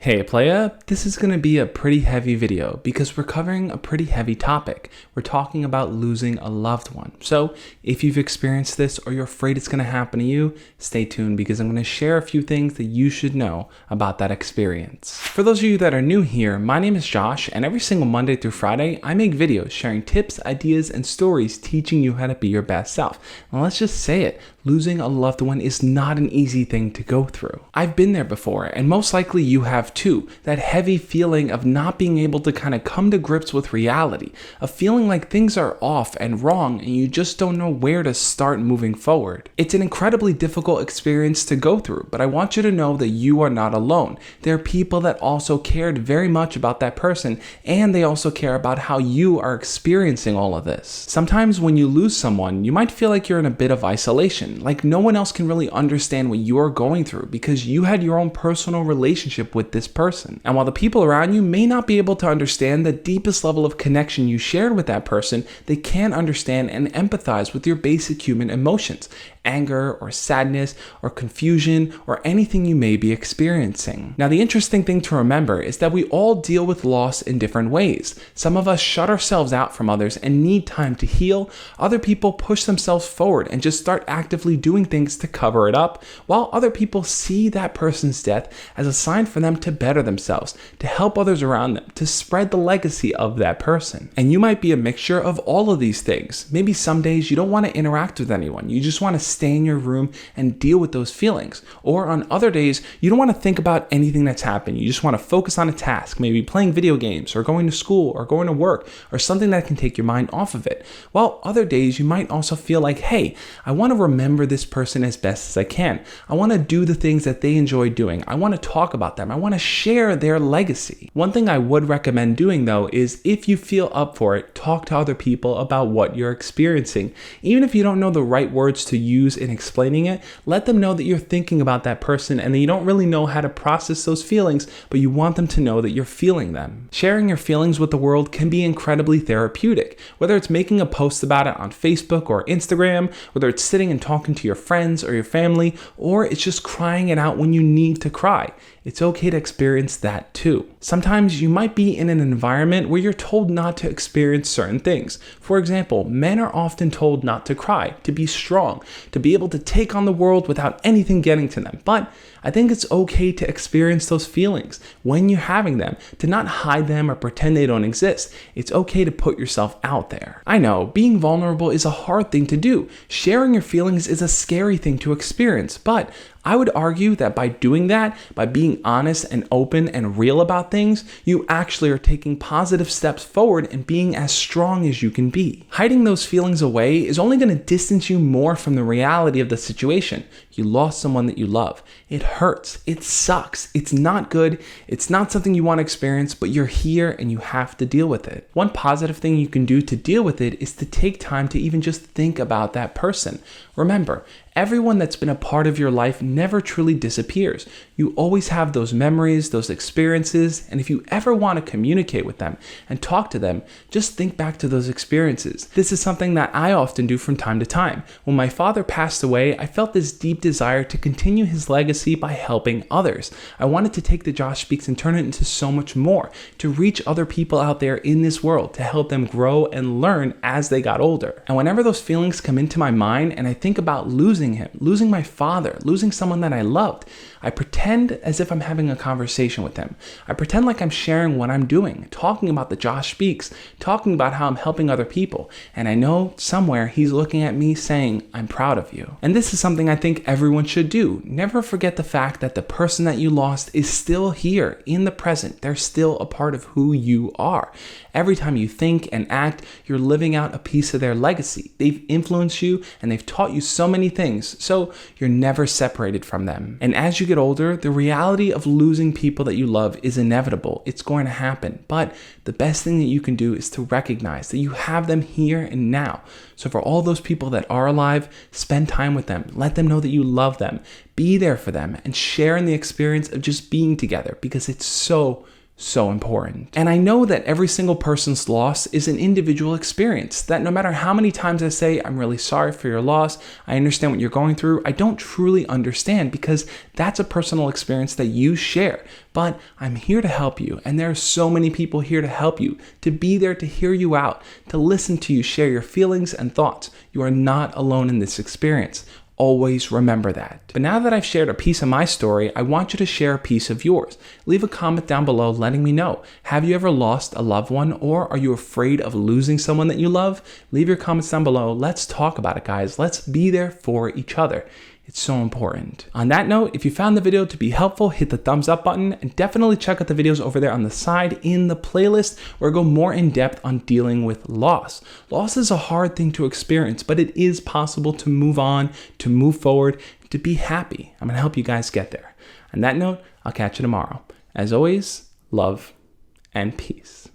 Hey playa, this is going to be a pretty heavy video because we're covering a pretty heavy topic. We're talking about losing a loved one. So if you've experienced this or you're afraid it's going to happen to you, stay tuned because I'm going to share a few things that you should know about that experience. For those of you that are new here, my name is Josh, and every single Monday through Friday, I make videos sharing tips, ideas, and stories teaching you how to be your best self. And let's just say it, losing a loved one is not an easy thing to go through. I've been there before, and most likely you have too. That heavy feeling of not being able to kind of come to grips with reality, of feeling like things are off and wrong and you just don't know where to start moving forward. It's an incredibly difficult experience to go through, but I want you to know that you are not alone. There are people that also cared very much about that person, and they also care about how you are experiencing all of this. Sometimes when you lose someone, you might feel like you're in a bit of isolation, like no one else can really understand what you're going through because you had your own personal relationship with this person. And while the people around you may not be able to understand the deepest level of connection you shared with that person, they can understand and empathize with your basic human emotions, anger or sadness or confusion or anything you may be experiencing. Now, the interesting thing to remember is that we all deal with loss in different ways. Some of us shut ourselves out from others and need time to heal. Other people push themselves forward and just start actively doing things to cover it up, while other people see that person's death as a sign for them to better themselves, to help others around them, to spread the legacy of that person. And you might be a mixture of all of these things. Maybe some days you don't want to interact with anyone. You just want to stay in your room and deal with those feelings. Or on other days, you don't want to think about anything that's happened. You just want to focus on a task, maybe playing video games or going to school or going to work or something that can take your mind off of it. While other days, you might also feel like, hey, I want to remember this person as best as I can. I want to do the things that they enjoy doing. I want to talk about them. I want to share their legacy. One thing I would recommend doing though is if you feel up for it, talk to other people about what you're experiencing. Even if you don't know the right words to use in explaining it, let them know that you're thinking about that person and that you don't really know how to process those feelings, but you want them to know that you're feeling them. Sharing your feelings with the world can be incredibly therapeutic, whether it's making a post about it on Facebook or Instagram, whether it's sitting and talking to your friends or your family, or it's just crying it out when you need to cry. It's okay to experience that too. Sometimes you might be in an environment where you're told not to experience certain things. For example, men are often told not to cry, to be strong, to be able to take on the world without anything getting to them. But I think it's okay to experience those feelings when you're having them, to not hide them or pretend they don't exist. It's okay to put yourself out there. I know, being vulnerable is a hard thing to do. Sharing your feelings is a scary thing to experience, but I would argue that by doing that, by being honest and open and real about things, you actually are taking positive steps forward and being as strong as you can be. Hiding those feelings away is only going to distance you more from the reality of the situation. You lost someone that you love. It hurts. It sucks. It's not good. It's not something you want to experience, but you're here and you have to deal with it. One positive thing you can do to deal with it is to take time to even just think about that person. Remember, everyone that's been a part of your life never truly disappears. You always have those memories, those experiences, and if you ever want to communicate with them and talk to them, just think back to those experiences. This is something that I often do from time to time. When my father passed away, I felt this deep desire to continue his legacy by helping others. I wanted to take the Josh Speaks and turn it into so much more, to reach other people out there in this world, to help them grow and learn as they got older. And whenever those feelings come into my mind and I think about losing him, losing my father, losing someone that I loved, I pretend as if I'm having a conversation with him. I pretend like I'm sharing what I'm doing, talking about the Josh Speaks, talking about how I'm helping other people. And I know somewhere he's looking at me saying, I'm proud of you. And this is something I think everyone should do. Never forget the fact that the person that you lost is still here in the present. They're still a part of who you are. Every time you think and act, you're living out a piece of their legacy. They've influenced you and they've taught you so many things, so you're never separated from them. And as you get older, the reality of losing people that you love is inevitable. It's going to happen. But the best thing that you can do is to recognize that you have them here and now. So for all those people that are alive, spend time with them. Let them know that you love them. Be there for them and share in the experience of just being together, because it's so so important. And I know that every single person's loss is an individual experience, that no matter how many times I say, I'm really sorry for your loss, I understand what you're going through, I don't truly understand, because that's a personal experience that you share. But I'm here to help you, and there are so many people here to help you, to be there to hear you out, to listen to you share your feelings and thoughts. You are not alone in this experience. Always remember that. But now that I've shared a piece of my story, I want you to share a piece of yours. Leave a comment down below letting me know. Have you ever lost a loved one, or are you afraid of losing someone that you love? Leave your comments down below. Let's talk about it, guys. Let's be there for each other. It's so important. On that note, if you found the video to be helpful, hit the thumbs up button, and definitely check out the videos over there on the side in the playlist where I go more in depth on dealing with loss. Loss is a hard thing to experience, but it is possible to move on, to move forward, to be happy. I'm gonna help you guys get there. On that note, I'll catch you tomorrow. As always, love and peace.